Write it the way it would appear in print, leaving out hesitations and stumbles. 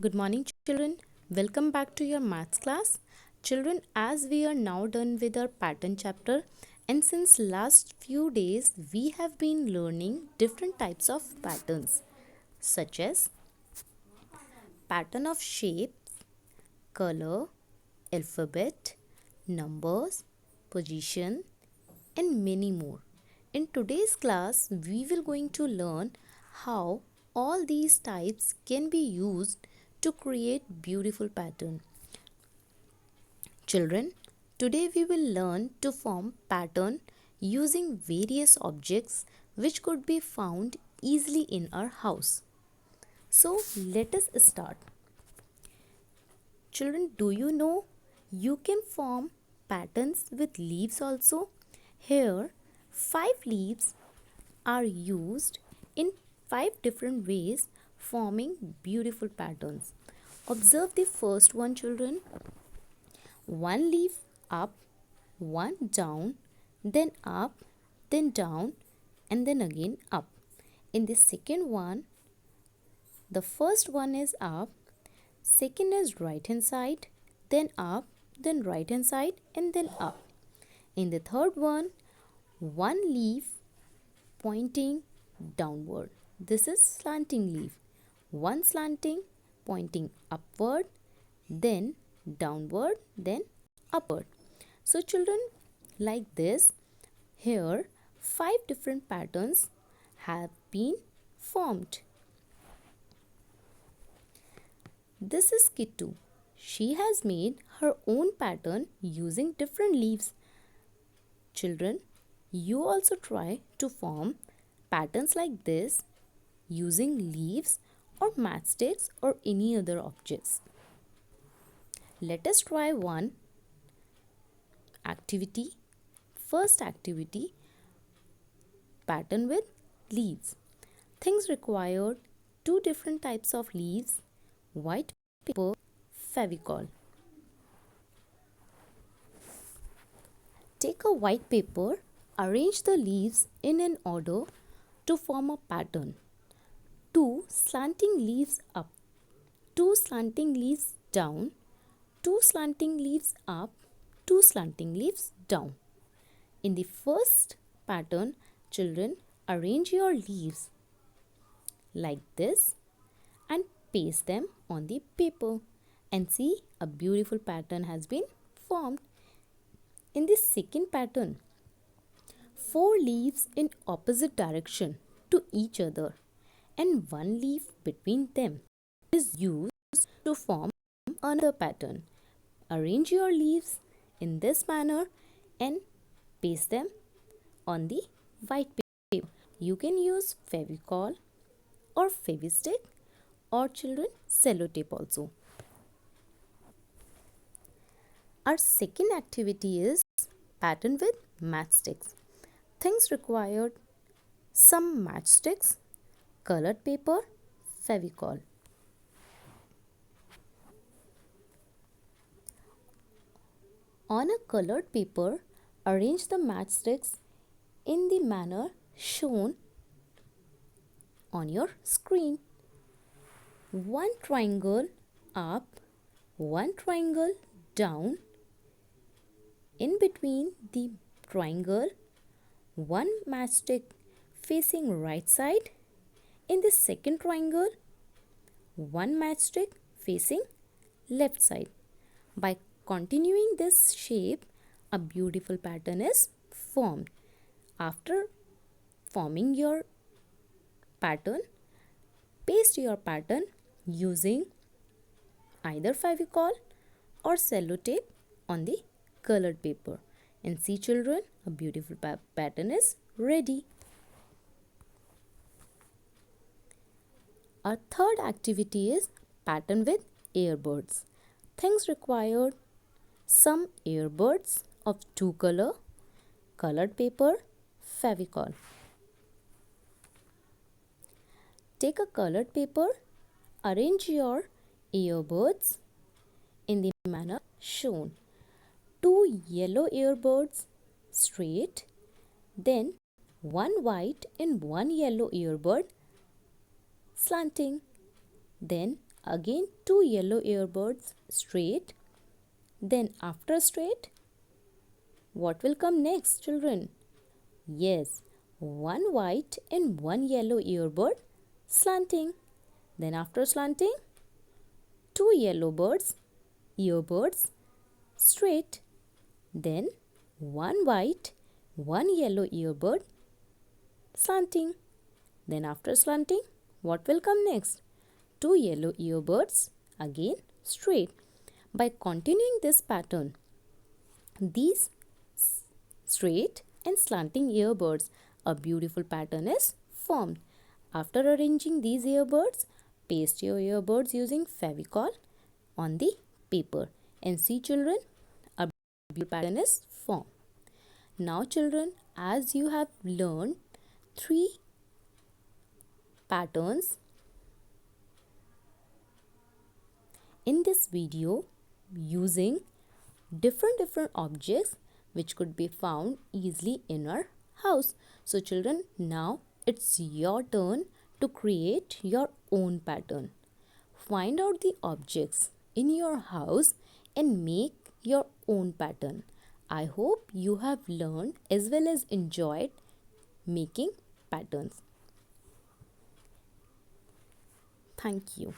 Good morning, children. Welcome back to your maths class. Children, as we are now done with our pattern chapter, and since last few days we have been learning different types of patterns such as pattern of shape, color, alphabet, numbers, position, and many more. In today's class, we will going to learn how all these types can be used to create beautiful pattern. Children, today we will learn to form pattern using various objects which could be found easily in our house. So let us start. Children, do you know you can form patterns with leaves also? Here, 5 leaves are used in 5 different ways, forming beautiful patterns. Observe the first one, children. One leaf up, one down, then up, then down, and then again up. In the second one, the first one is up, second is right hand side, then up, then right hand side, and then up. In the third one leaf pointing downward. This is slanting leaf. One slanting pointing upward, then downward, then upward. So children, like this, here 5 different patterns have been formed. This is Kittu. She has made her own pattern using different leaves. Children, you also try to form patterns like this using leaves or matchsticks or any other objects. Let us try one activity. First activity, pattern with leaves. Things required: 2 different types of leaves, white paper, Fevicol. Take a white paper, arrange the leaves in an order to form a pattern. 2 slanting leaves up, 2 slanting leaves down, 2 slanting leaves up, 2 slanting leaves down. In the first pattern, children, arrange your leaves like this and paste them on the paper, and see, a beautiful pattern has been formed. In the second pattern, 4 leaves in opposite direction to each other and 1 leaf between them is used to form another pattern. Arrange your leaves in this manner and paste them on the white paper. You can use Fevicol or Fevistick or children sellotape also. Our second activity is pattern with matchsticks. Things required: some matchsticks, colored paper, Fevicol. On a colored paper, arrange the matchsticks in the manner shown on your screen. One triangle up, one triangle down. In between the triangle, one matchstick facing right side. In the second triangle, one matchstick facing left side. By continuing this shape, a beautiful pattern is formed. After forming your pattern, paste your pattern using either Fevicol or sellotape on the colored paper, and see children, a beautiful pattern is ready. Our third activity is pattern with earbuds. Things required: some earbuds of 2 color, colored paper, Fevicol. Take a colored paper, arrange your earbuds in the manner shown. 2 yellow earbuds straight, then 1 white and 1 yellow earbud slanting, then Again, two yellow earbuds straight. Then after straight, what will come next, children? Yes, one white and one yellow earbud slanting. Then after slanting, two yellow earbuds straight. Then one white, one yellow earbud slanting. Then after slanting, what will come next? Two yellow earbuds again straight. By continuing this pattern, these straight and slanting earbuds, a beautiful pattern is formed. After arranging these earbuds, paste your earbuds using Fevicol on the paper and see, children, a beautiful pattern is formed. Now children, as you have learned three patterns in this video using different objects which could be found easily in our house. So children, now it's your turn to create your own pattern. Find out the objects in your house and make your own pattern. I hope you have learned as well as enjoyed making patterns. Thank you.